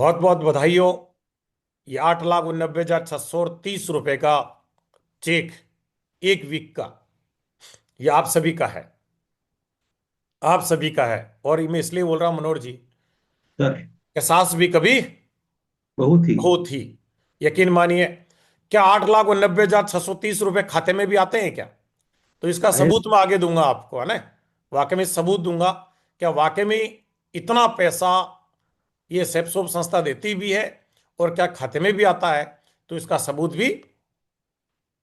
बहुत बहुत बधाई हो। ये 8,89,630 रुपए का चेक एक वीक का, ये आप सभी का है। आप सभी का है। और मैं इसलिए बोल रहा हूं मनोहर जी, सर। कि सास भी कभी बहुत ही। बहू थी। यकीन मानिए। क्या 8,89,630 रुपए खाते में भी आते हैं क्या? तो इसका आए। सबूत मैं आगे दूंगा आपको, है ना। वाकई में सबूत दूंगा। क्या वाकई में इतना पैसा ये सेप्सोप संस्था देती भी है, और क्या खाते में भी आता है? तो इसका सबूत भी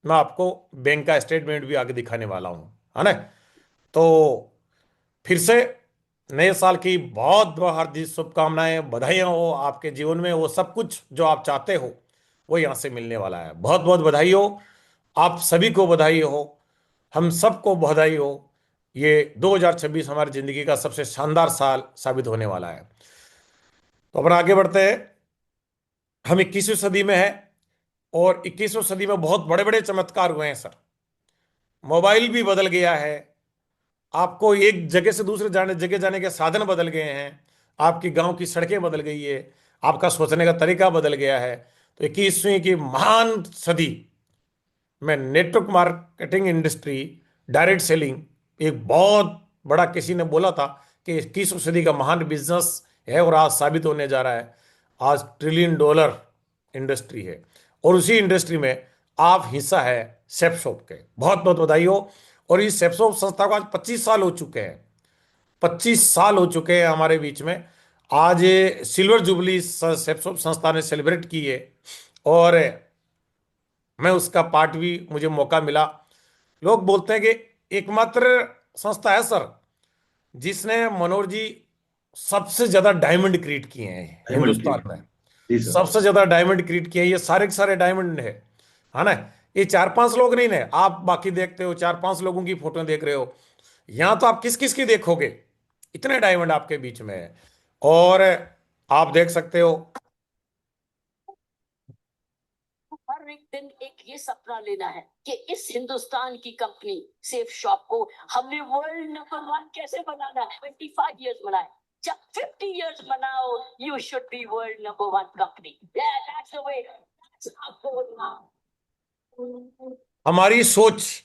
मैं आपको बैंक का स्टेटमेंट भी आगे दिखाने वाला हूं, है ना। तो फिर से नए साल की बहुत बहुत हार्दिक शुभकामनाएं, बधाइयां हो आपके जीवन में। वो सब कुछ जो आप चाहते हो वो यहां से मिलने वाला है। बहुत बहुत बधाई हो। आप सभी को बधाई हो। हम सबको बधाई हो। ये 2026 हमारी जिंदगी का सबसे शानदार साल साबित होने वाला है। तो अपन आगे बढ़ते हैं। हम 21वीं सदी में है, और 21वीं सदी में बहुत बड़े बड़े चमत्कार हुए हैं सर। मोबाइल भी बदल गया है। आपको एक जगह से दूसरे जगह जाने के साधन बदल गए हैं। आपकी गांव की सड़कें बदल गई है। आपका सोचने का तरीका बदल गया है। तो 21वीं की महान सदी में network marketing industry, direct selling, एक बहुत बड़ा, किसी ने बोला था कि 21वीं सदी का महान बिजनेस है, और आज साबित होने जा रहा है। आज $1 ट्रिलियन इंडस्ट्री है, और उसी इंडस्ट्री में आप हिस्सा है सेप्सोप के। बहुत बहुत बधाई हो। और इस सेप्सोप संस्था को आज 25 साल हो चुके हैं। 25 साल हो चुके हैं हमारे बीच में। आज ये सिल्वर जुबली सेप्सोप संस्था ने सेलिब्रेट की है, और मैं उसका पार्ट भी, मुझे मौका मिला। लोग बोलते हैं कि एकमात्र संस्था है सर जिसने, मनोहर जी, सबसे ज्यादा डायमंड क्रिएट किए हैं डायमंड हिंदुस्तान क्लिक। में। जी सर। सबसे ज्यादा डायमंड क्रिएट किए हैं, ये सारे के सारे डायमंड है ना। ये चार पांच लोग नहीं है। आप बाकी देखते हो, चार पांच लोगों की फोटो देख रहे हो। यहां तो आप किस किस की देखोगे? इतने डायमंड आपके बीच में है। और आप देख सकते हो। हर एक दिन एक ये सपना लेना है कि इस हिंदुस्तान की कंपनी सेफ शॉप को हमने वर्ल्ड नंबर 1 कैसे बनाना है। 25 इयर्स बनाए, जब 50 इयर्स बनाओ, you should be world number 1 company. That's the way, that's our goal now. हमारी सोच,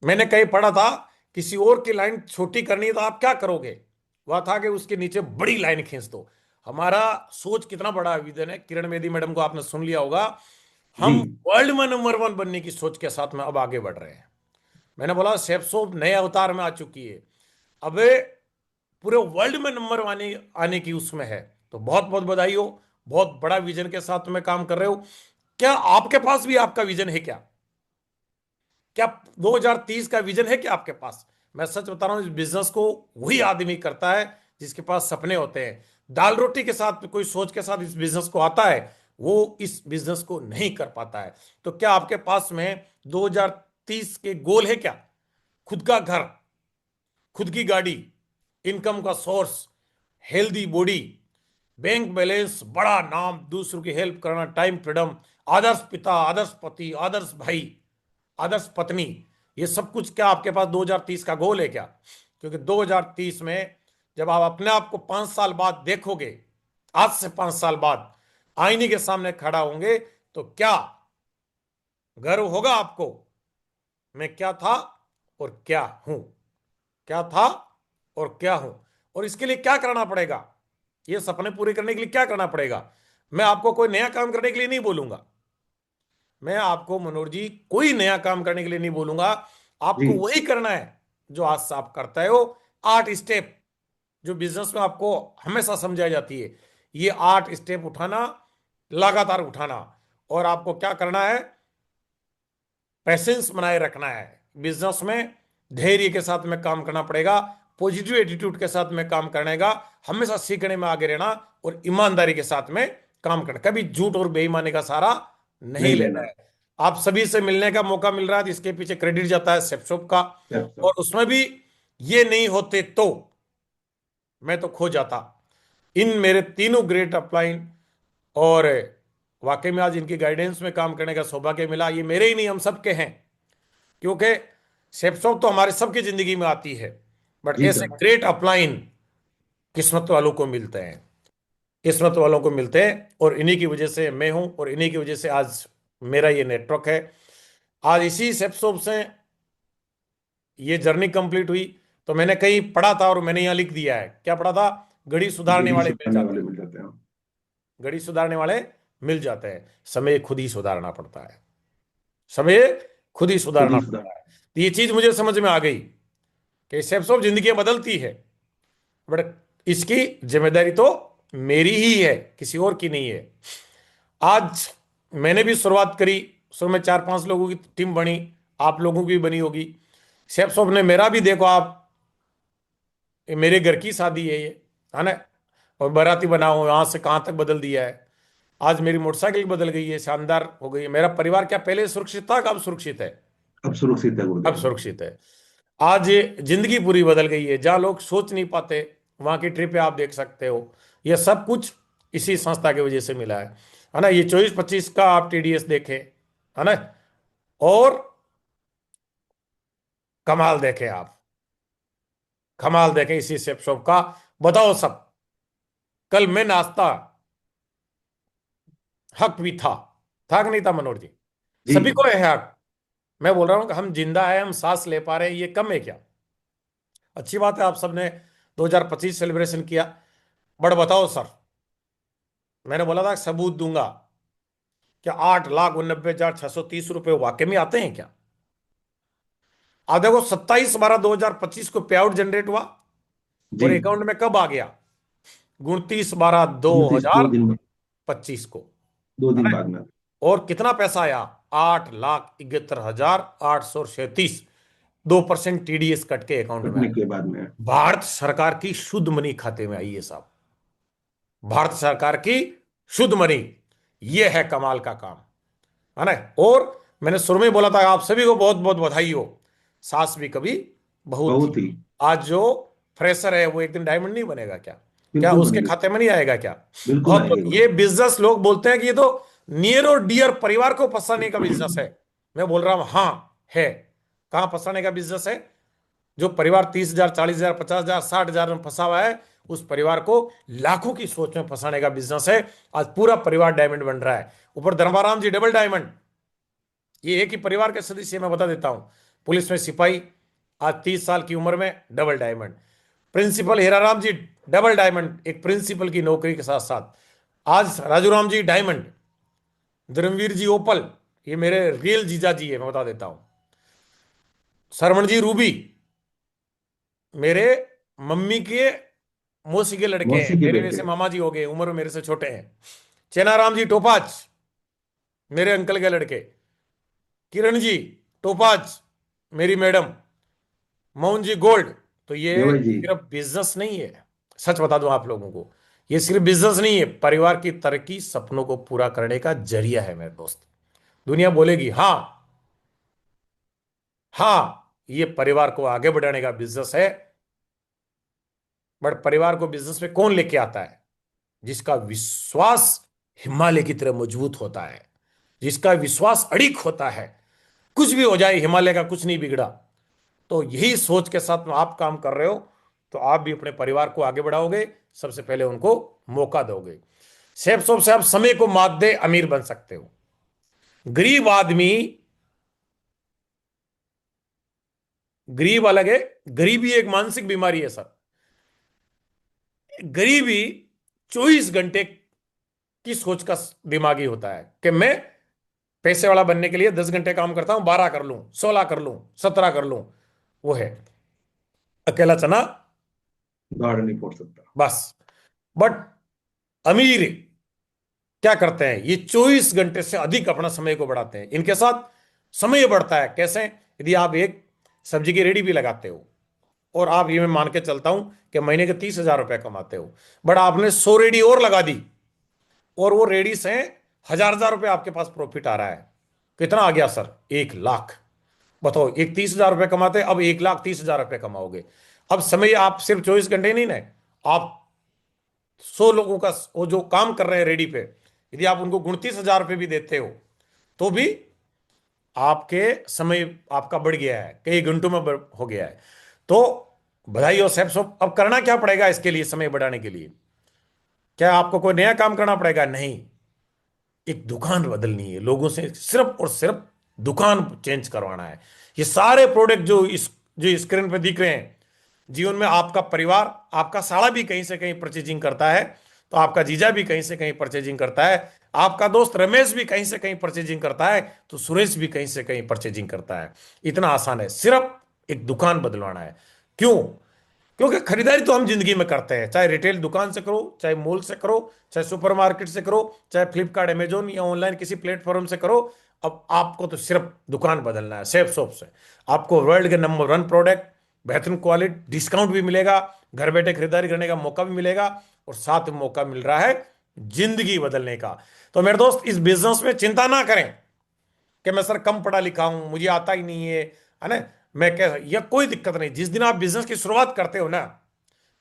मैंने कहीं पढ़ा था, किसी और की लाइन छोटी करनी है तो आप क्या करोगे? वह था कि उसके नीचे बड़ी लाइन खींच दो। हमारा सोच कितना बड़ा विजन है। किरण बेदी मैडम को आपने सुन लिया होगा। जी। हम वर्ल्ड में नंबर 1 बनने की सोच के साथ में अब आगे बढ़ रहे हैं। मैंने बोला सेप्सोप नए अवतार में आ चुकी है। अब पूरे वर्ल्ड में नंबर आने आने की उसमें है। तो बहुत बहुत बधाई हो। बहुत बड़ा विजन के साथ में काम कर रहे हो। क्या आपके पास भी आपका विजन है क्या? क्या 2030 का विजन है क्या आपके पास? मैं सच बता रहा हूं, इस बिजनेस को वही आदमी करता है जिसके पास सपने होते हैं। दाल रोटी के साथ कोई सोच के साथ इस बिजनेस को आता है, वो इस बिजनेस को नहीं कर पाता है। तो क्या आपके पास में 2030 के गोल है क्या? खुद का घर, खुद की गाड़ी, इनकम का source, healthy body, bank balance, बड़ा नाम, दूसरों की हेल्प करना, टाइम फ्रीडम, आदर्श पिता, आदर्श पति, आदर्श भाई, आदर्श पत्नी, ये सब कुछ क्या आपके पास 2030 का गोल है क्या? क्योंकि 2030 में जब आप अपने आप को 5 साल बाद देखोगे, आज से 5 साल बाद आईने के सामने खड़ा होंगे, तो क्या गर्व होगा आपको? मैं क्या था और क्या हूं? क्या था और क्या हूं? और इसके लिए क्या करना पड़ेगा? ये सपने पूरे करने के लिए क्या करना पड़ेगा? मैं आपको कोई नया काम करने के लिए नहीं बोलूंगा। मैं आपको मनोहर जी कोई नया काम करने के लिए नहीं बोलूंगा। जी। आपको वही करना है जो आज से आप करते हो। 8 स्टेप जो बिजनेस में आपको हमेशा समझाई जाती है, ये 8 स्टेप उठाना, लगातार उठाना। और आपको क्या करना है? पैसेंस बनाए रखना है बिजनेस में। धैर्य के साथ में काम करना पड़ेगा। पॉजिटिव एटीट्यूड के साथ में काम करने का, हमेशा सीखने में आगे रहना, और ईमानदारी के साथ में काम करना। कभी झूठ और बेईमानी का सहारा नहीं नहीं लेना लेना। है। आप सभी से मिलने का मौका मिल रहा है, तो इसके पीछे क्रेडिट जाता है सेप्सोप का। और उसमें भी ये नहीं होते तो मैं तो खो जाता। इन मेरे तीनों ग्रेट अपलाइन, और वाकई में आज इनकी गाइडेंस में काम करने का सौभाग्य मिला। ये मेरे ही नहीं, हम सबके हैं। क्योंकि सेप्सोप तो हमारे सबकी जिंदगी में आती है, बट जी ऐसे सर। ग्रेट अपलाइन किस्मत वालों को मिलते हैं। किस्मत वालों को मिलते हैं, और इन्हीं की वजह से मैं हूं, और इन्हीं की वजह से आज मेरा ये नेटवर्क है। आज इसी सेप्सोप से ये जर्नी कंप्लीट हुई। तो मैंने कहीं पढ़ा था और मैंने यहाँ लिख दिया है, क्या पढ़ा था? घड़ी सुधारने घड़ी वाले मिल सुधारने जाते वाले हैं। मिल जाते हैं। घड़ी सुधारने वाले मिल जाते हैं, समय खुद ही सुधारना पड़ता है। समय खुद ही खुद सुधारना ही सुधार। पड़ता है। तो ये चीज मुझे समझ में आ गई कि सेप्सोप जिंदगी बदलती है, बट इसकी जिम्मेदारी तो मेरी ही है, किसी और की नहीं है। आज मैंने भी शुरुआत करी, शुरू में 4-5 लोगों की टीम बनी, आप लोगों की भी बनी होगी। सेप्सोप ने मेरा भी, देखो आप, ये मेरे घर की शादी है ये, है ना, और बाराती बना हूं, यहां से कहां तक बदल दिया है। आज मेरी मोटरसाइकिल बदल गई है, शानदार हो गई है। मेरा परिवार क्या पहले सुरक्षित था, अब सुरक्षित है? अब सुरक्षित है अब गुरुदेव। सुरक्षित है। आज ये जिंदगी पूरी बदल गई है, जहां लोग सोच नहीं पाते वहां की ट्रिप आप देख सकते हो। ये सब कुछ इसी संस्था की वजह से मिला है ना। ये 24-25 का आप टीडीएस देखें, है ना, और कमाल देखें आप, कमाल देखें इसी सेप शॉप का। बताओ सब, कल मैं नाश्ता, हक भी था कि नहीं था मनोज जी? जी। सभी को है हक। मैं बोल रहा हूं कि हम जिंदा है, हम सांस ले पा रहे हैं, ये कम है क्या? अच्छी बात है, आप सबने 2025 सेलिब्रेशन किया। बट बताओ सर, मैंने बोला था सबूत दूंगा, क्या 8,89,630 रुपए वाकई में आते हैं क्या? आप देखो, 27/12/2025 को पे आउट जनरेट हुआ, जी। और अकाउंट में कब आ गया? 29/12 दो 29 हजार 2 दिन, पच्चीस को, 2 दिन है ना? बाद में। और कितना पैसा आया? 8,71,837। 2% टीडीएस कट के अकाउंट में कटने आया। के बाद में। भारत सरकार की शुद्ध मनी खाते में आई है साहब, भारत सरकार की शुद्ध मनी। ये है कमाल का काम, है ना। और मैंने शुरू में बोला था, आप सभी को बहुत बहुत बधाई हो। सास भी कभी बहू थी। बहुत ही। आज जो फ्रेशर है वो एक दिन डायमंड नहीं बनेगा क्या? क्या बिल्कुल उसके बनेगी। खाते में नहीं आएगा क्या? बिल्कुल बहुत आएगी ये गुरुदेव। बिजनेस लोग बोलते हैं कि ये तो नियर और डियर परिवार को फंसाने का बिजनेस है। मैं बोल रहा हूं हाँ है। कहां फंसाने का बिजनेस है? जो परिवार 30,000, 40,000, 50,000, 60,000 में फंसा हुआ है, उस परिवार को लाखों की सोच में फंसाने का बिजनेस है। आज पूरा परिवार डायमंड बन रहा है। ऊपर धर्माराम जी डबल डायमंड, ये एक ही परिवार के सदस्य, मैं बता देता हूं। पुलिस में सिपाही, आज 30 साल की उम्र में डबल डायमंड। प्रिंसिपल हीराराम जी डबल डायमंड, एक प्रिंसिपल की नौकरी के साथ साथ। आज राजूराम जी डायमंड। धर्मवीर जी ओपल, ये मेरे रियल जीजा जी है, मैं बता देता हूं। सरवण जी रूबी, मेरे मम्मी के मौसी के लड़के हैं, मौसी के मेरे बेटे। वैसे मामा जी हो गए, उम्र में मेरे से छोटे हैं। चेनाराम जी टोपाज, मेरे अंकल के लड़के। किरण जी टोपाज, मेरी मैडम। मोहन जी गोल्ड। तो ये देवर जी। सिर्फ बिजनेस नहीं है, सच बता दूं आप लोगों को, ये सिर्फ बिजनेस नहीं है, परिवार की तरक्की, सपनों को पूरा करने का जरिया है मेरे दोस्त। दुनिया बोलेगी हाँ, हाँ ये परिवार को आगे बढ़ाने का बिजनेस है। बट परिवार को बिजनेस में कौन लेके आता है? जिसका विश्वास हिमालय की तरह मजबूत होता है, जिसका विश्वास अड़िग होता है। कुछ भी हो जाए, हिमालय का कुछ नहीं बिगड़ा। तो यही सोच के साथ में आप काम कर रहे हो, तो आप भी अपने परिवार को आगे बढ़ाओगे, सबसे पहले उनको मौका दोगे। सेफ सोप से आप समय को मात दे अमीर बन सकते हो। गरीब आदमी, गरीब अलग है, गरीबी एक मानसिक बीमारी है सर। गरीबी 24 घंटे की सोच का दिमागी होता है कि मैं पैसे वाला बनने के लिए 10 घंटे काम करता हूं, 12 कर लूं, 16 कर लूं, 17 कर लूं। वो है अकेला चना दौड़ नहीं पड़ सकता। बस। बट अमीर क्या करते हैं? ये 24 घंटे से अधिक अपना समय को बढ़ाते हैं। इनके साथ समय बढ़ता है कैसे? यदि आप एक सब्जी की रेडी भी लगाते हो, और आप ये मैं मान के चलता हूं कि महीने के 30,000 रुपए कमाते हो, बट आपने 100 रेडी और लगा दी, और वो रेडी से हजार हजार रुपए आपके पास प्रॉफिट आ रहा है। कितना आ गया सर? 1 लाख। बताओ, एक 30,000 रुपए कमाते, अब 1,30,000 रुपए कमाओगे। अब समय आप सिर्फ 24 घंटे नहीं ना, आप 100 लोगों का वो जो काम कर रहे हैं रेडी पे, यदि आप उनको 29,000 रुपए भी देते हो, तो भी आपके समय आपका बढ़ गया है, कई घंटों में हो गया है। तो बधाई हो साहब। अब करना क्या पड़ेगा इसके लिए, समय बढ़ाने के लिए? क्या आपको कोई नया काम करना पड़ेगा? नहीं, एक दुकान बदलनी है, लोगों से सिर्फ और सिर्फ दुकान चेंज करवाना है। ये सारे प्रोडक्ट जो स्क्रीन पे दिख रहे हैं, जीवन में आपका परिवार, आपका साला भी कहीं से कहीं परचेजिंग करता है, तो आपका जीजा भी कहीं से कहीं परचेजिंग करता है, आपका दोस्त रमेश भी कहीं से कहीं परचेजिंग करता है, तो सुरेश भी कहीं से कहीं परचेजिंग करता है। इतना आसान है, सिर्फ एक दुकान बदलवाना है। क्यों? क्योंकि खरीदारी तो हम जिंदगी में करते हैं, चाहे रिटेल दुकान से करो, चाहे मॉल से करो, चाहे सुपरमार्केट से करो, चाहे फ्लिपकार्ट, अमेजोन या ऑनलाइन किसी प्लेटफॉर्म से करो। अब आपको तो सिर्फ दुकान बदलना है सेफ शॉप से। आपको वर्ल्ड के नंबर 1 प्रोडक्ट, बेहतरीन क्वालिटी, डिस्काउंट भी मिलेगा, घर बैठे खरीदारी करने का मौका भी मिलेगा, और साथ में मौका मिल रहा है जिंदगी बदलने का। तो मेरे दोस्त, इस बिजनेस में चिंता ना करें कि मैं सर कम पढ़ा लिखा हूं, मुझे आता ही नहीं है ना, मैं क्या, यह कोई दिक्कत नहीं। जिस दिन आप बिजनेस की शुरुआत करते हो ना,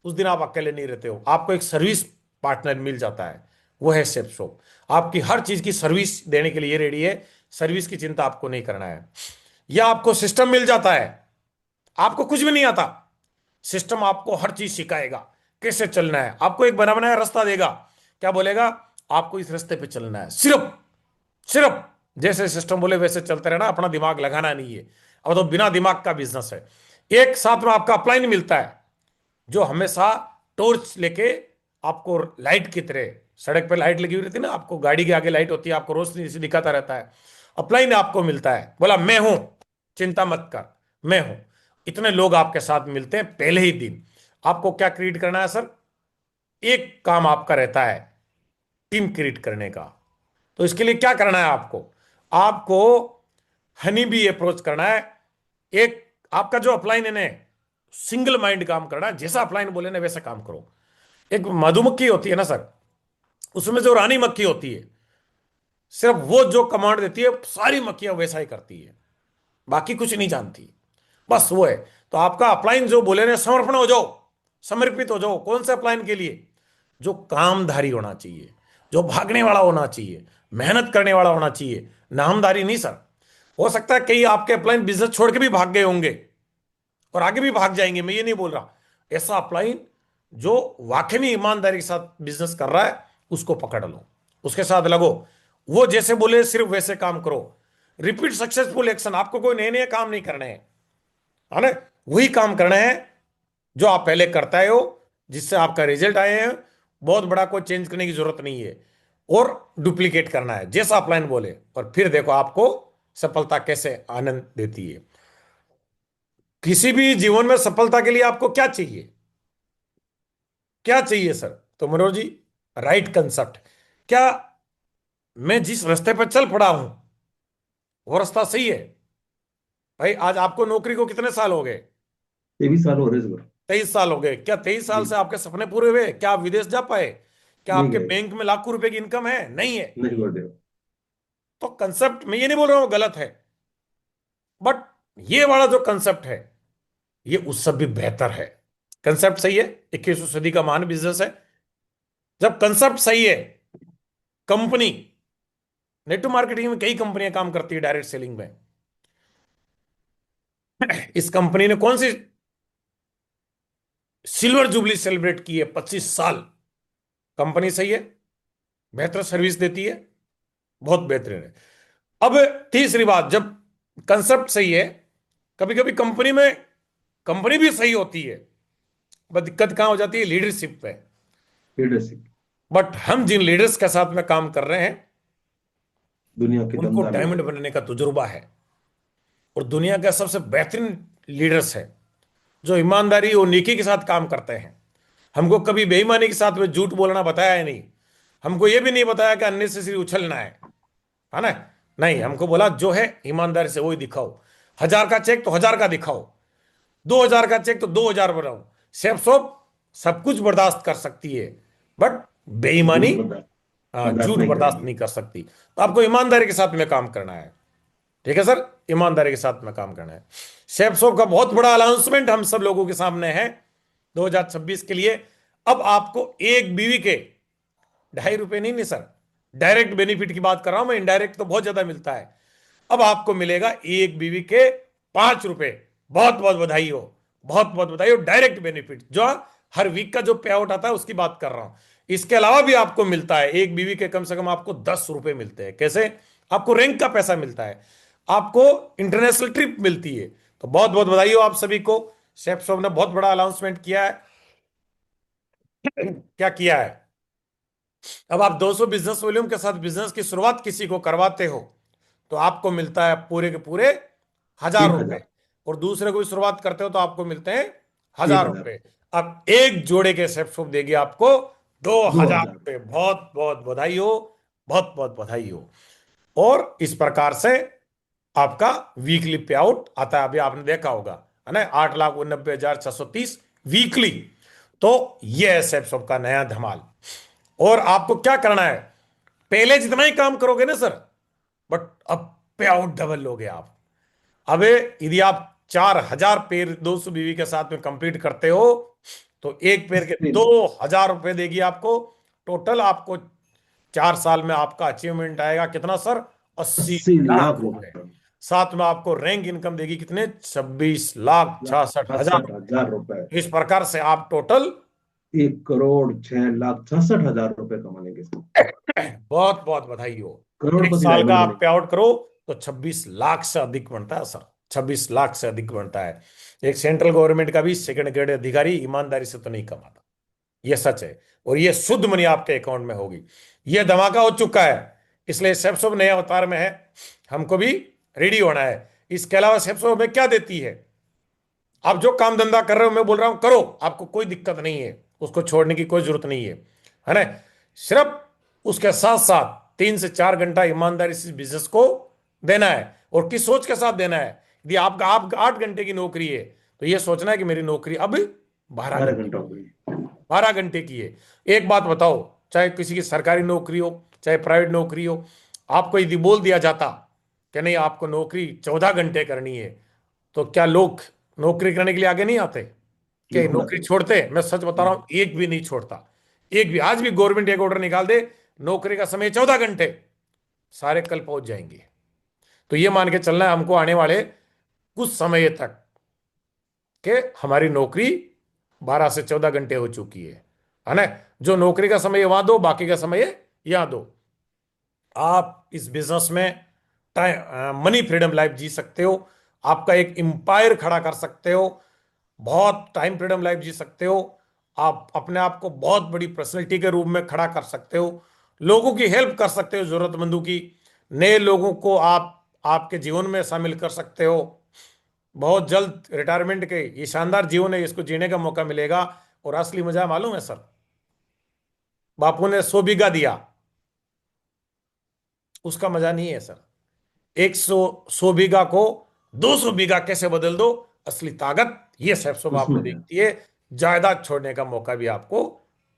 उस दिन आप अकेले नहीं रहते हो, आपको एक सर्विस पार्टनर मिल जाता है, वो है सेफ शॉप। आपकी हर चीज की सर्विस देने के लिए रेडी है, सर्विस की चिंता आपको नहीं करना है। या आपको सिस्टम मिल जाता है, आपको कुछ भी नहीं आता, सिस्टम आपको हर चीज सिखाएगा, कैसे चलना है, आपको एक बना बनाया रास्ता देगा। क्या बोलेगा? आपको इस रास्ते पे चलना है, सिर्फ सिर्फ जैसे सिस्टम बोले वैसे चलते रहना, अपना दिमाग लगाना नहीं है। अब तो बिना दिमाग का बिजनेस है। एक साथ में आपका अपलाइन मिलता है, जो हमेशा टॉर्च लेके आपको लाइट की तरह, सड़क पे लाइट लगी हुई रहती है ना, आपको गाड़ी के आगे लाइट होती है, आपको रोशनी से दिखाता रहता है। अपलाइन आपको मिलता है, बोला मैं हूं, चिंता मत कर, मैं हूं। इतने लोग आपके साथ मिलते हैं पहले ही दिन। आपको क्या क्रिएट करना है सर? एक काम आपका रहता है, टीम क्रिएट करने का। तो इसके लिए क्या करना है आपको? आपको हनी भी अप्रोच करना है। एक आपका जो अपलाइन है ना, सिंगल माइंड काम करना है, जैसा अपलाइन बोले ना वैसा काम करो। एक मधुमक्खी होती है ना सर, उसमें जो रानी मक्खी होती है, सिर्फ वो जो कमांड देती है सारी मक्खियां वैसा ही करती है, बाकी कुछ नहीं जानती, बस वो है। तो आपका अपलाइन जो बोले ना, समर्पण हो जाओ, समर्पित हो जाओ। कौन से अपलाइन के लिए? जो कामधारी होना चाहिए, जो भागने वाला होना चाहिए, मेहनत करने वाला होना चाहिए, नामधारी नहीं सर। हो सकता है कई आपके अपलाइन बिजनेस छोड़ के भी भाग गए होंगे और आगे भी भाग जाएंगे, मैं ये नहीं बोल रहा। ऐसा अपलाइन जो वाकई में ईमानदारी के साथ बिजनेस कर रहा है, उसको पकड़ लो, उसके साथ लगो, वो जैसे बोले सिर्फ वैसे काम करो। रिपीट सक्सेसफुल एक्शन, आपको कोई नए नए काम नहीं करने हैं, है ना, वही काम करना है जो आप पहले करता हो, जिससे आपका रिजल्ट आए हैं। बहुत बड़ा कोई चेंज करने की जरूरत नहीं है, और डुप्लीकेट करना है जैसा अपलाइन बोले, और फिर देखो आपको सफलता कैसे आनंद देती है। किसी भी जीवन में सफलता के लिए आपको क्या चाहिए? क्या चाहिए सर? तो मनोज जी, राइट कंसेप्ट। क्या मैं जिस रास्ते पर चल पड़ा हूं वो रास्ता सही है? भाई आज आपको नौकरी को कितने साल हो गए? 23 साल हो रहे इस बार। 23 साल हो गए। क्या 23 साल जी। से आपके सपने पूरे हुए? क्या आप विदेश जा पाए? क्या नहीं आपके गए। बैंक में लाखों रुपए की इनकम है? नहीं है। नहीं गुरुदेव। तो कंसेप्ट, मैं ये नहीं बोल रहा हूं गलत है, बट ये वाला जो कंसेप्ट है, ये उससे भी बेहतर है। कंसेप्ट सही है, 21वीं सदी का महान बिजनेस है। जब कंसेप्ट सही है, कंपनी, नेटवर्क मार्केटिंग में कई कंपनियां काम करती है, डायरेक्ट सेलिंग में। इस कंपनी ने कौन सी सिल्वर जुबली सेलिब्रेट की है? 25 साल। कंपनी सही है, बेहतर सर्विस देती है, बहुत बेहतरीन है। अब तीसरी बात, जब कंसेप्ट सही है, कभी कभी कंपनी भी सही होती है, बस दिक्कत कहां हो जाती है? लीडरशिप पे। लीडरशिप। बट हम जिन लीडर्स के साथ में काम कर रहे हैं, दुनिया के उनको दमदार डायमंड लीडर। बनने का तजुर्बा है, और दुनिया का सबसे बेहतरीन लीडर्स है जो ईमानदारी और नेकी के साथ काम करते हैं। हमको कभी बेईमानी के साथ में झूठ बोलना बताया ही नहीं। हमको यह भी नहीं बताया कि अननेसेसरी उछलना है ना। नहीं, हमको बोला जो है ईमानदारी से वही दिखाओ। 1000 का चेक तो 1000 का दिखाओ, 2000 का चेक तो 2000 बनाओ। सेफ शॉप सब कुछ बर्दाश्त कर सकती है, बट बेईमानी, झूठ बर्दाश्त बर्दाश्त झूठ नहीं बर्दाश्त करेगी। नहीं कर सकती। तो आपको ईमानदारी के साथ में काम करना है, ठीक है सर, ईमानदारी के साथ में काम करना है। सेफ शॉप का बहुत बड़ा अनाउंसमेंट हम सब लोगों के सामने है 2026 के लिए। अब आपको एक बीवी के ₹2.5 नहीं, नहीं सर, डायरेक्ट बेनिफिट की बात कर रहा हूं मैं, इनडायरेक्ट तो बहुत ज्यादा मिलता है। अब आपको मिलेगा एक बीवी के ₹5। बहुत बहुत बधाई हो, बहुत बहुत बधाई हो। डायरेक्ट बेनिफिट जो हर वीक का जो पे आउट आता है उसकी बात कर रहा हूं। इसके अलावा भी आपको मिलता है, एक बीवी के कम से कम आपको 10 रुपए मिलते हैं। कैसे? आपको रैंक का पैसा मिलता है, आपको इंटरनेशनल ट्रिप मिलती है। तो बहुत बहुत बधाई हो आप सभी को। शेफ साहब ने बहुत बड़ा अनाउंसमेंट किया है। क्या किया है? अब आप 200 बिजनेस वॉल्यूम के साथ बिजनेस की शुरुआत किसी को करवाते हो तो आपको मिलता है पूरे के पूरे 1000 रुपए, 1000, और दूसरे को भी शुरुआत करते हो तो आपको मिलते हैं 1000, 1000 रुपए। अब एक जोड़े के शेफ शॉप देगी आपको 2000 2000। रुपए। बहुत बहुत बधाई हो, बहुत बहुत बधाई हो। और इस प्रकार से आपका वीकली पे आउट आता है, अभी आपने देखा होगा, है ना, 8,89,630 वीकली। तो ये है शेफ शॉप का नया धमाल। और आपको क्या करना है, पहले जितना ही काम करोगे ना सर, बट अब पे आउट डबल लोगे आप। अबे यदि आप 4,000 पेड़ 200 बीवी के साथ में कंप्लीट करते हो तो एक पेड़ के 2,000 रुपए देगी आपको। टोटल आपको 4 साल में आपका अचीवमेंट आएगा कितना सर? 80 80 लाख लाख रुपए। रुपए, साथ में आपको रैंक इनकम देगी कितने? 26,66,000। 66,000 रुपए। इस प्रकार से आप टोटल 1,06,66,000 रुपए कमाने के साथ बहुत बहुत बधाई हो। एक करोड़पति साल का डायमंड आप बनेंगे। पे आउट करो तो 26 लाख से अधिक बनता है सर, 26 लाख से अधिक बनता है। एक सेंट्रल गवर्नमेंट का भी सेकंड ग्रेड अधिकारी ईमानदारी से तो नहीं कमाता, ये सच है। और ये शुद्ध मनी आपके अकाउंट में होगी। ये धमाका हो चुका है, इसलिए सेप्सो नए अवतार में है, हमको भी रेडी होना है। इसके अलावा सेप्सो में क्या देती है? आप जो काम धंधा कर रहे हो, मैं बोल रहा हूं करो, आपको कोई दिक्कत नहीं है, उसको छोड़ने की कोई जरूरत नहीं है ना। सिर्फ उसके साथ साथ 3 से 4 घंटा ईमानदारी से बिजनेस को देना है। और किस सोच के साथ देना है? यदि आपका आप 8 घंटे की नौकरी है तो ये सोचना है कि मेरी नौकरी अब 12 12 घंटे घंटा हो गई। 12 घंटे की है। एक बात बताओ, चाहे किसी की सरकारी नौकरी हो चाहे प्राइवेट नौकरी हो, आपको यदि बोल दिया जाता कि नहीं आपको नौकरी 14 घंटे करनी है, तो क्या लोग नौकरी करने के लिए आगे नहीं आते? क्या ये बिल्कुल नौकरी आते छोड़ते? मैं सच बता रहा हूं, एक भी नहीं छोड़ता, एक भी। आज भी गवर्नमेंट एक ऑर्डर निकाल दे, नौकरी का समय 14 घंटे, सारे कल पहुंच जाएंगे। तो ये मान के चलना है हमको आने वाले कुछ समय तक कि हमारी नौकरी 12 से 14 घंटे हो चुकी है ना। जो नौकरी का समय वहां दो, बाकी का समय यहां दो। आप इस बिजनेस में टाइम मनी फ्रीडम लाइफ जी सकते हो, आपका एक एम्पायर खड़ा कर सकते हो, बहुत टाइम फ्रीडम लाइफ जी सकते हो। आप अपने आप को बहुत बड़ी पर्सनैलिटी के रूप में खड़ा कर सकते हो, लोगों की हेल्प कर सकते हो, जरूरतमंदों की, नए लोगों को आप आपके जीवन में शामिल कर सकते हो। बहुत जल्द रिटायरमेंट के ये शानदार जीवन है, इसको जीने का मौका मिलेगा। और असली मजा मालूम है सर, बापू ने 100 बीघा दिया, उसका मजा नहीं है सर। 100 बीघा को 200 बीघा कैसे बदल दो, असली ताकत ये सैफसो आपको उसमें है। दिखती है। जायदाद छोड़ने का मौका भी आपको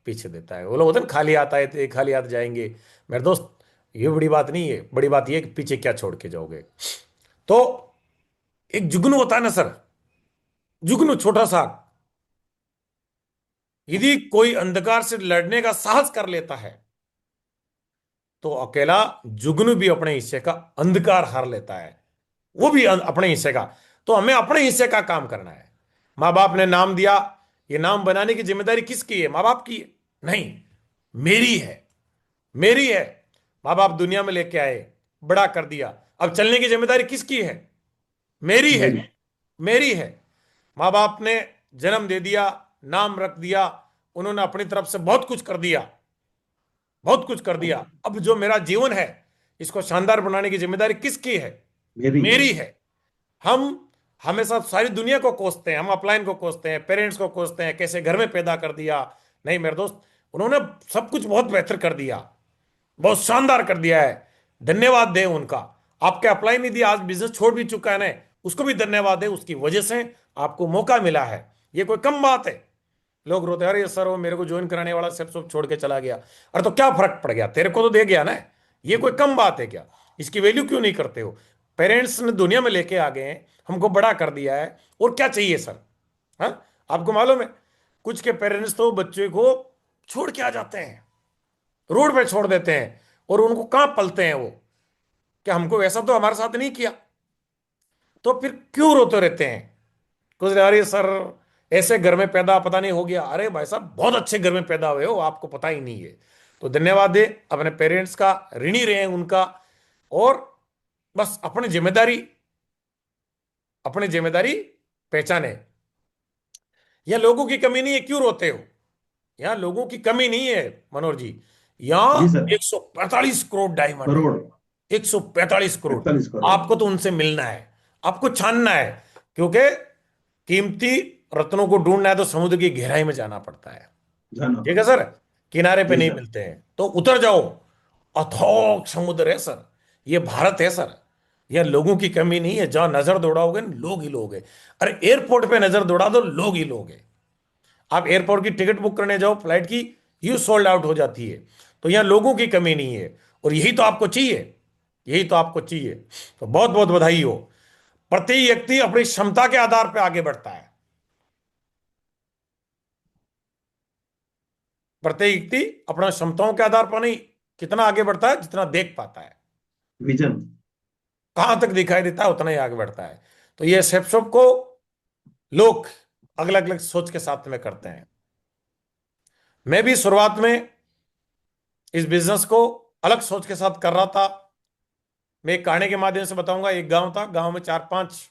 पीछे देता है। वो लोग होते हैं ना, खाली आता है तो खाली हाथ जाएंगे। मेरे दोस्त, ये बड़ी बात नहीं है, बड़ी बात ये है कि पीछे क्या छोड़ के जाओगे। तो एक जुगनू होता है ना सर, जुगनू छोटा सा, यदि कोई अंधकार से लड़ने का साहस कर लेता है तो अकेला जुगनू भी अपने हिस्से का अंधकार हार लेता है, वो भी अपने हिस्से का। तो हमें अपने हिस्से का काम करना है। माँ बाप ने नाम दिया, ये नाम बनाने की जिम्मेदारी किसकी है? माँ बाप की है? नहीं, मेरी है, मेरी है। माँ बाप दुनिया में लेके आए, बड़ा कर दिया, अब चलने की जिम्मेदारी किसकी है? मेरी है, मेरी। मेरी है। माँ बाप ने जन्म दे दिया, नाम रख दिया, उन्होंने अपनी तरफ से बहुत कुछ कर दिया, बहुत कुछ कर दिया। अब जो मेरा जीवन है इसको शानदार बनाने की जिम्मेदारी किसकी है? मेरी है। मेरी है। हम हमेशा सारी दुनिया को कोसते हैं, हम अपलाइन को कोसते हैं, पेरेंट्स को कोसते हैं, कैसे घर में पैदा कर दिया। नहीं मेरे दोस्त, उन्होंने सब कुछ बहुत बेहतर कर दिया, बहुत शानदार कर दिया है। धन्यवाद दें उनका। आपके अपलाइन निधि आज बिजनेस छोड़ भी चुका है ना, उसको भी धन्यवाद दें, उसकी वजह से आपको मौका मिला है। ये कोई कम बात है? लोग रोते हैं, अरे सर वो मेरे को ज्वाइन कराने वाला सब छोड़ के चला गया। अरे तो क्या फर्क पड़ गया, तेरे को तो दे गया ना। ये कोई कम बात है क्या? इसकी वैल्यू क्यों नहीं करते हो? पेरेंट्स ने दुनिया में लेके आ गए हैं, हमको बड़ा कर दिया है, और क्या चाहिए सर? हाँ, आपको मालूम है कुछ के पेरेंट्स तो बच्चे को छोड़ के आ जाते हैं, रोड पे छोड़ देते हैं, और उनको कहां पलते हैं वो? क्या हमको ऐसा तो हमारे साथ नहीं किया? तो फिर क्यों रोते रहते हैं? कुछ अरे सर ऐसे घर में पैदा पता नहीं हो गया, अरे भाई साहब बहुत अच्छे घर में पैदा हुए हो, आपको पता ही नहीं है। तो धन्यवाद दे अपने पेरेंट्स का, ऋणी रहे उनका, और बस अपनी जिम्मेदारी पहचाने। यह लोगों की कमी नहीं है, क्यों रोते हो? यहाँ लोगों की कमी नहीं है मनोहर जी, जी यहाँ सर। 145 करोड़ डायमंड है। करोड़। 145 करोड़। 41 करोड़। आपको तो उनसे मिलना है, आपको छानना है, क्योंकि कीमती रत्नों को ढूंढना है तो समुद्र की गहराई में जाना पड़ता है। जाना ठीक है पड़ता सर, है। किनारे पे जी नहीं सर। मिलते हैं, तो उतर जाओ। अथोक समुद्र है सर, ये भारत है सर। यह लोगों की कमी नहीं है, जहां नजर दौड़ाओगे लोग ही लोग हैं। अरे एयरपोर्ट पे नजर दौड़ा दो, लोग ही लोग हैं। आप एयरपोर्ट की टिकट बुक करने जाओ फ्लाइट की, यू सोल्ड आउट हो जाती है। तो यहां लोगों की कमी नहीं है, और यही तो आपको चाहिए, यही तो आपको चाहिए। तो बहुत बहुत बधाई हो। प्रत्येक व्यक्ति अपनी क्षमता के आधार पर आगे बढ़ता है। प्रत्येक व्यक्ति अपना क्षमताओं के आधार पर नहीं कितना आगे बढ़ता है, जितना देख पाता है, विजन। कहां तक दिखाई देता है उतना ही आगे बढ़ता है। तो ये सेप्सोप को लोग अलग अलग सोच के साथ में करते हैं। मैं भी शुरुआत में इस बिजनेस को अलग सोच के साथ कर रहा था। मैं एक कहानी के माध्यम से बताऊंगा। एक गांव था, गांव में 4-5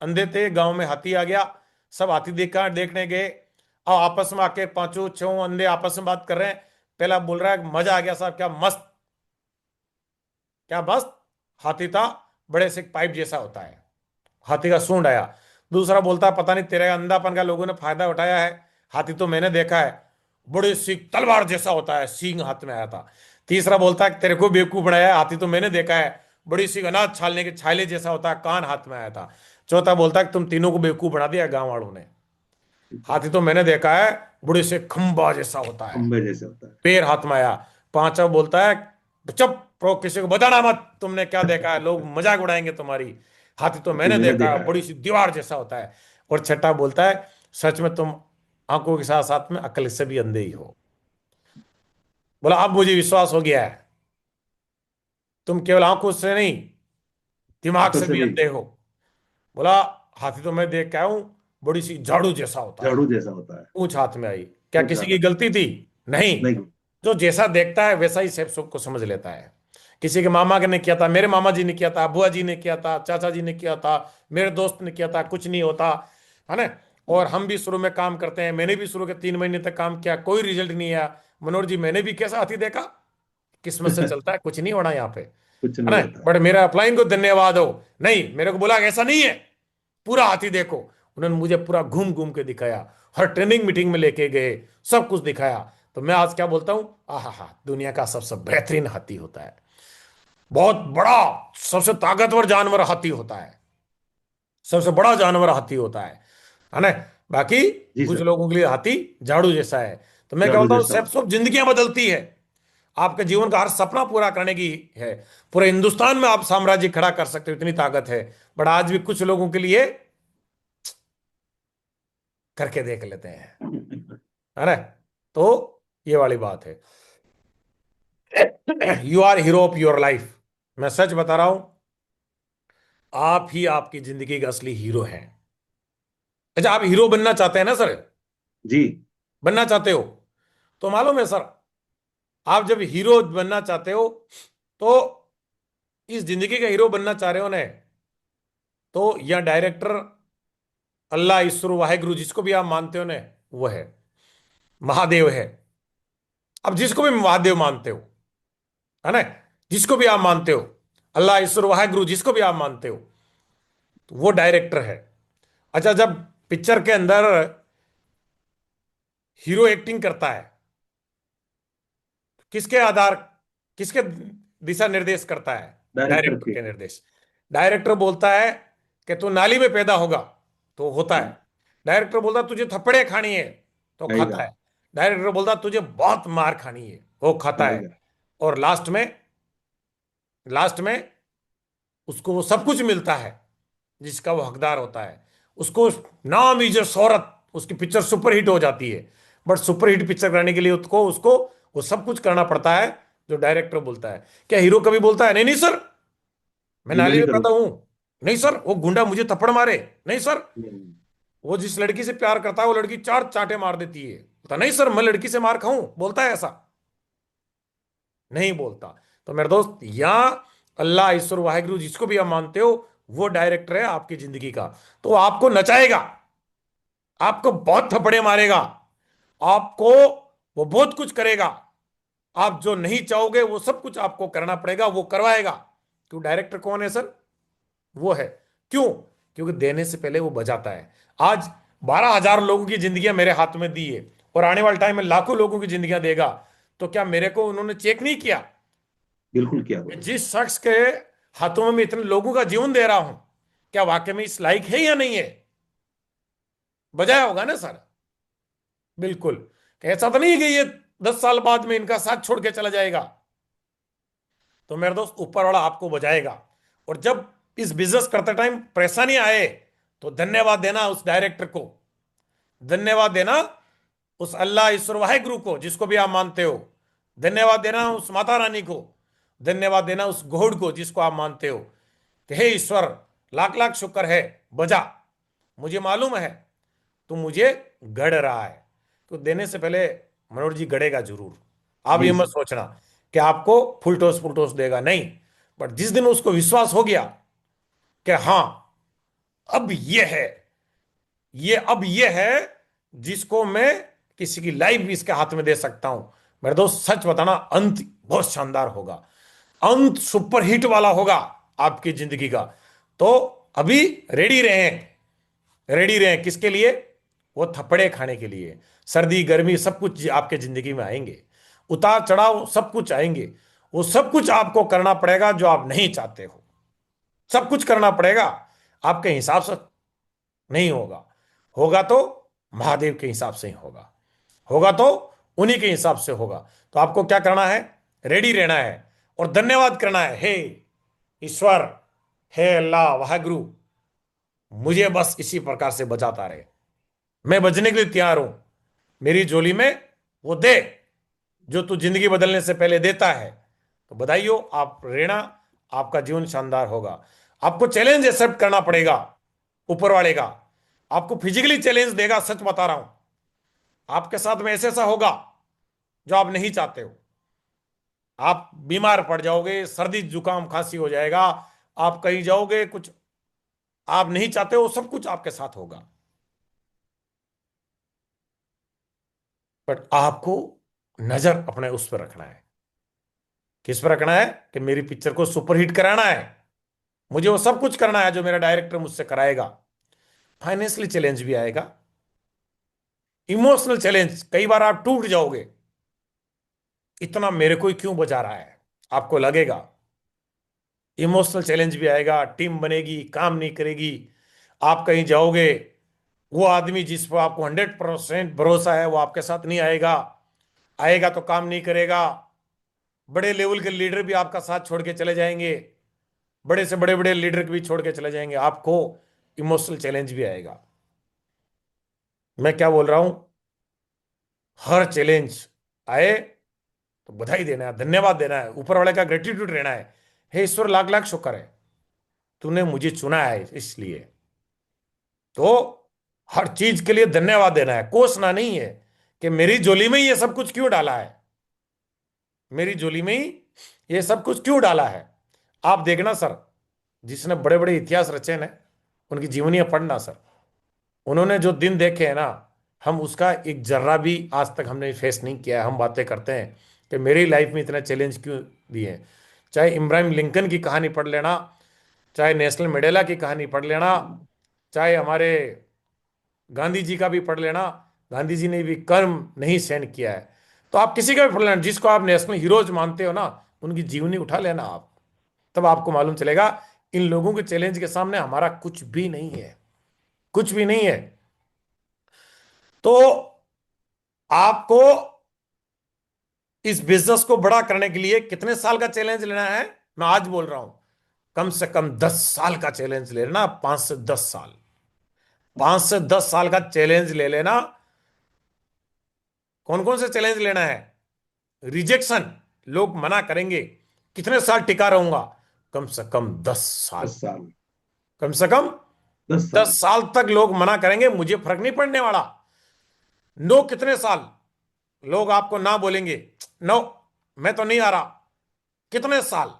अंधे थे, गांव में हाथी आ गया। सब हाथी देखने गए, और आपस में आके पांचों छह अंधे आपस में बात कर रहे हैं। पहला बोल रहा है, मजा आ गया साहब, क्या मस्त, क्या मस्त हाथी था, बड़े से पाइप जैसा होता है, हाथी का सूंड आया। दूसरा बोलता है, पता नहीं तेरे अंधापन का लोगों ने फायदा उठाया है, हाथी तो मैंने देखा है, बड़े सी तलवार जैसा होता है, सींग हाथ में आया था। तीसरा बोलता है, तेरे को बेवकूफ बनाया है, हाथी तो मैंने देखा है, बड़ी सी अनाज छालने के छाले जैसा होता है, कान हाथ में आया था। चौथा बोलता है, तुम तीनों को बेवकूफ बना दिया गांव वालों ने, हाथी तो मैंने देखा है, बड़े से खंबा जैसा होता है, खंबे जैसे होता है। पैर हाथ में आया। पांचवा बोलता है, चुप रहो, किसी को बताना मत तुमने क्या देखा है, लोग मजाक उड़ाएंगे तुम्हारी, हाथी तो हाथी मैंने मैंने देखा देखा है, है। बड़ी सी दीवार जैसा होता है। और छठा बोलता है, सच में तुम आंखों के साथ साथ में अकल से भी अंधे ही हो। बोला अब मुझे विश्वास हो गया है, तुम केवल आंखों से नहीं दिमाग आंखों से से भी भी। अंधे हो। बोला हाथी तो मैं देख के आया हूं, बड़ी सी झाड़ू जैसा होता है, झाड़ू जैसा होता है। पूंछ हाथ में आई। क्या पूछा किसी की था। गलती थी? नहीं। नहीं। जो जैसा देखता है वैसा ही सब को समझ लेता है। किसी के मामा ने किया था, मेरे मामा जी ने किया था, बुआ जी ने किया था, चाचा जी ने किया था, मेरे दोस्त ने किया था, कुछ नहीं होता, है ना। और हम भी शुरू में काम करते हैं, मैंने भी शुरू के 3 महीने तक काम किया, कोई रिजल्ट नहीं आया। मनोहर जी मैंने भी कैसा हाथी देखा, किस्मत से चलता है, कुछ नहीं होना यहाँ पे, कुछ है नहीं ना। होता। बट मेरा अपलाइन को धन्यवाद हो, नहीं मेरे को बोला ऐसा नहीं है, पूरा हाथी देखो। उन्होंने मुझे पूरा घूम घूम के दिखाया, हर ट्रेनिंग मीटिंग में लेके गए, सब कुछ दिखाया। तो मैं आज क्या बोलता हूँ, आहा हा, दुनिया का सबसे बेहतरीन हाथी होता है, बहुत बड़ा, सबसे ताकतवर जानवर हाथी होता है, सबसे बड़ा जानवर हाथी होता है ना। बाकी जी कुछ सर। लोगों के लिए हाथी झाड़ू जैसा है। तो मैं क्या झाड़ू बोलता हूँ, जैसा सब होता सब जिंदगियां बदलती है, आपके जीवन का हर सपना पूरा करने की है। पूरे हिंदुस्तान में आप साम्राज्य खड़ा कर सकते हो, इतनी ताकत है। बट आज भी कुछ लोगों के लिए करके देख लेते हैं, है। है ना। तो ये वाली बात है। You are hero of your life. मैं सच बता रहा हूं, आप ही आपकी जिंदगी का असली हीरो हैं। अच्छा, आप हीरो बनना चाहते हैं ना सर, जी। बनना चाहते हो, तो मालूम है सर, आप जब हीरो बनना चाहते हो, तो इस जिंदगी का हीरो बनना चाह रहे हो ना, तो या डायरेक्टर अल्लाह ईश्वर वाहेगुरु जिसको भी आप मानते हो ना, वो है, महादेव है। अब जिसको भी महादेव मानते हो, है ना, जिसको भी आप मानते हो, अल्लाह ईश्वर वाहेगुरु जिसको भी आप मानते हो, तो वो डायरेक्टर है। अच्छा, जब पिक्चर के अंदर हीरो एक्टिंग करता है, किसके आधार, किसके दिशा निर्देश करता है? डायरेक्टर डायरेक्टर के। के निर्देश। डायरेक्टर बोलता है कि तू नाली में पैदा होगा, तो होता है। डायरेक्टर बोलता है तुझे थप्पड़े खानी है, तो खाएगा। खाता है। डायरेक्टर बोलता है तुझे बहुत मार खानी है, वो खाता है। खाएगा। और लास्ट में उसको वो सब कुछ मिलता है जिसका वो हकदार होता है। उसको नाम ही जो शोहरत, उसकी पिक्चर सुपरहिट हो जाती है। बट सुपरहिट पिक्चर करने के लिए उसको उसको वो सब कुछ करना पड़ता है जो डायरेक्टर बोलता है। क्या हीरो कभी बोलता है, नहीं नहीं सर मैं जी मैं नाली नहीं में पैदा करूंगा। हूं, नहीं सर वो गुंडा मुझे थप्पड़ मारे, नहीं सर, नहीं। वो जिस लड़की से प्यार करता है वो लड़की चार चांटे मार देती है, बोलता नहीं सर मैं लड़की से मार खाऊं, बोलता है ऐसा? नहीं बोलता। तो मेरे दोस्त, यहां अल्लाह ईश्वर वाहिगुरु जिसको भी आप मानते हो, वो डायरेक्टर है आपकी जिंदगी का। तो वो आपको नचाएगा, आपको बहुत थप्पड़े मारेगा, आपको वो बहुत कुछ करेगा, आप जो नहीं चाहोगे वो सब कुछ आपको करना पड़ेगा, वो करवाएगा। क्यों? डायरेक्टर कौन है सर? वो है। क्यों? क्योंकि देने से पहले वो बजाता है। आज 12,000 लोगों की जिंदगियां मेरे हाथ में दी है, और आने वाले टाइम में लाखों लोगों की जिंदगियां देगा। तो क्या मेरे को उन्होंने चेक नहीं किया बिल्कुल किया कि हुआ है। जिस शख्स के हाथों में मैं इतने लोगों का जीवन दे रहा हूं, क्या वाकई में इस लायक है या नहीं है? बजाया होगा ना सर? बिल्कुल। ऐसा तो नहीं है कि ये 10 साल बाद में इनका साथ छोड़ के चला जाएगा। तो मेरे दोस्त, ऊपर वाला आपको बजाएगा। और जब इस बिजनेस करते टाइम परेशानी आए, तो धन्यवाद देना उस डायरेक्टर को, धन्यवाद देना उस अल्लाह ईश्वर वाहिगुरु को जिसको भी आप मानते हो, धन्यवाद देना उस माता रानी को, धन्यवाद देना उस गॉड को जिसको आप मानते हो, कि हे ईश्वर, लाख लाख शुक्र है, बजा, मुझे मालूम है तू मुझे गढ़ रहा है। तो देने से पहले मनोहर जी गढ़ेगा जरूर। आप जी ये मत सर। सोचना कि आपको फुलटोस फुलटोस देगा, नहीं। बट जिस दिन उसको विश्वास हो गया कि हाँ, अब ये है, ये अब ये है जिसको मैं किसी की लाइफ भी इसके हाथ में दे सकता हूं, मेरे दोस्त सच बताना, अंत बहुत शानदार होगा, अंत सुपर हिट वाला होगा आपकी जिंदगी का। तो अभी रेडी रहें, रेडी रहें किसके लिए? वो थप्पड़े खाने के लिए। सर्दी गर्मी सब कुछ आपके जिंदगी में आएंगे, उतार चढ़ाव सब कुछ आएंगे। वो सब कुछ आपको करना पड़ेगा जो आप नहीं चाहते हो, सब कुछ करना पड़ेगा। आपके हिसाब से नहीं होगा, होगा तो महादेव के हिसाब से ही होगा, होगा तो उन्हीं के हिसाब से होगा। तो आपको क्या करना है? रेडी रहना है और धन्यवाद करना है, हे ईश्वर, हे अल्लाह वाहगुरु, मुझे बस इसी प्रकार से बचाता रहे, मैं बचने के लिए तैयार हूं, मेरी झोली में वो दे जो तू जिंदगी बदलने से पहले देता है। तो बधाई हो, आप रेना, आपका जीवन शानदार होगा। आपको चैलेंज एक्सेप्ट करना पड़ेगा ऊपर वाले का, आपको फिजिकली चैलेंज देगा, सच बता रहा हूं। आपके साथ में ऐसा ऐसा होगा जो आप नहीं चाहते हो, आप बीमार पड़ जाओगे, सर्दी जुकाम खांसी हो जाएगा, आप कहीं जाओगे, कुछ आप नहीं चाहते हो, सब कुछ आपके साथ होगा। बट आपको नजर अपने उस पर रखना है। किस पर रखना है? कि मेरी पिक्चर को सुपरहिट कराना है, मुझे वो सब कुछ करना है जो मेरा डायरेक्टर मुझसे कराएगा। फाइनेंशियली चैलेंज भी आएगा, इमोशनल चैलेंज, कई बार आप टूट जाओगे, इतना मेरे को ही क्यों बजा रहा है, आपको लगेगा। इमोशनल चैलेंज भी आएगा, टीम बनेगी, काम नहीं करेगी, आप कहीं जाओगे, वो आदमी जिस पर आपको 100% भरोसा है वो आपके साथ नहीं आएगा, आएगा तो काम नहीं करेगा। बड़े लेवल के लीडर भी आपका साथ छोड़ के चले जाएंगे, बड़े से बड़े बड़े लीडर भी छोड़ के चले जाएंगे, आपको इमोशनल चैलेंज भी आएगा। मैं क्या बोल रहा हूं? हर चैलेंज आए तो बधाई देना है, धन्यवाद देना है, ऊपर वाले का ग्रेटिट्यूड रहना है, हे ईश्वर लाख लाख शुक्र है तूने मुझे चुना है, इसलिए तो हर चीज के लिए धन्यवाद देना है, कोसना नहीं है कि मेरी झोली में ये सब कुछ क्यों डाला है, मेरी झोली में ही ये सब कुछ क्यों डाला है। आप देखना सर, जिसने बड़े बड़े इतिहास रचे ना, उनकी जीवनियां पढ़ना सर, उन्होंने जो दिन देखे हैं ना, हम उसका एक जर्रा भी आज तक हमने फेस नहीं किया है। हम बातें करते हैं कि मेरी लाइफ में इतना चैलेंज क्यों दिए हैं। चाहे इब्राहिम लिंकन की कहानी पढ़ लेना, चाहे नेशनल मंडेला की कहानी पढ़ लेना, चाहे हमारे गांधी जी का भी पढ़ लेना, गांधी जी ने भी कर्म नहीं सहन किया है। तो आप किसी का भी पढ़ लेना, जिसको आप नेशनल हीरोज मानते हो ना, उनकी जीवनी उठा लेना आप, तब आपको मालूम चलेगा इन लोगों के चैलेंज के सामने हमारा कुछ भी नहीं है, कुछ भी नहीं है। तो आपको इस बिजनेस को बड़ा करने के लिए कितने साल का चैलेंज लेना है? मैं आज बोल रहा हूं, कम से कम 10 साल का चैलेंज ले लेना, 5 से 10 साल, 5 से 10 साल का चैलेंज ले लेना। कौन कौन से चैलेंज लेना है? रिजेक्शन, लोग मना करेंगे, कितने साल टिका रहूंगा? कम से कम 10 साल, 10 साल। कम से कम 10 साल 10 साल तक लोग मना करेंगे, मुझे फर्क नहीं पड़ने वाला। नो कितने साल लोग आपको ना बोलेंगे, नो मैं तो नहीं आ रहा, कितने साल?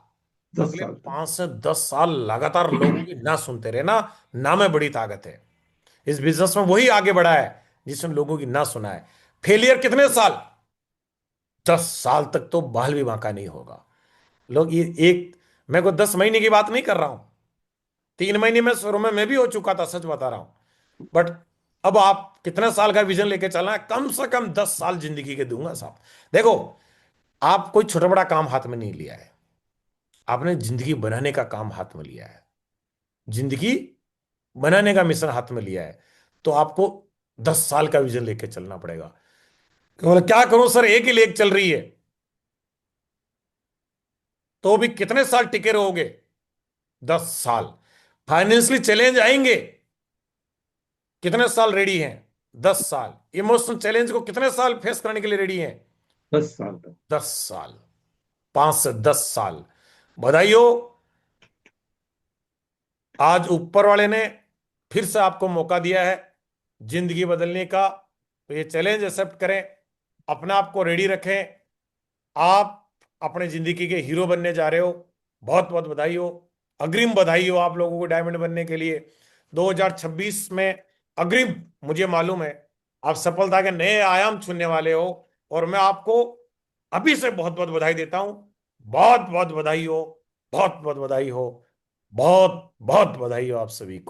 10 अगले साल तक 5 से 10 साल लगातार लोगों की ना सुनते रहना, ना में बड़ी ताकत है। इस बिजनेस में वही आगे बढ़ा है जिसने लोगों की ना सुना है। फेलियर कितने साल? 10 साल तक तो बाल भी बांका नहीं होगा। लोग ये एक, मैं को 10 महीने की बात नहीं कर रहा हूं, 3 महीने में शुरू में मैं भी हो चुका था, सच बता रहा हूं। बट अब आप कितने साल का विजन लेके चलना है? कम से कम 10 साल जिंदगी के दूंगा साहब। देखो, आप कोई छोटा बड़ा काम हाथ में नहीं लिया है, आपने जिंदगी बनाने का काम हाथ में लिया है, जिंदगी बनाने का मिशन हाथ में लिया है। तो आपको 10 साल का विजन लेके चलना पड़ेगा। बोले क्या करूं सर, एक ही लेक चल रही है, तो भी कितने साल टिके रहोगे? 10 साल। फाइनेंशियली चैलेंज आएंगे, कितने साल रेडी हैं? 10 साल। इमोशनल चैलेंज को कितने साल फेस करने के लिए रेडी हैं? 10 साल तक 10 साल। 5 से 10 साल। बधाई हो, आज ऊपर वाले ने फिर से आपको मौका दिया है जिंदगी बदलने का। तो ये चैलेंज एक्सेप्ट करें, अपने आप को रेडी रखें। आप अपने जिंदगी के हीरो बनने जा रहे हो। बहुत बहुत बधाई हो, अग्रिम बधाई हो आप लोगों को डायमंड बनने के लिए। 2026 में अग्रिम, मुझे मालूम है आप सफलता के नए आयाम छूने वाले हो, और मैं आपको अभी से बहुत बहुत बधाई देता हूं। बहुत बहुत बधाई हो, बहुत बहुत बधाई हो, बहुत बहुत बधाई हो आप सभी को।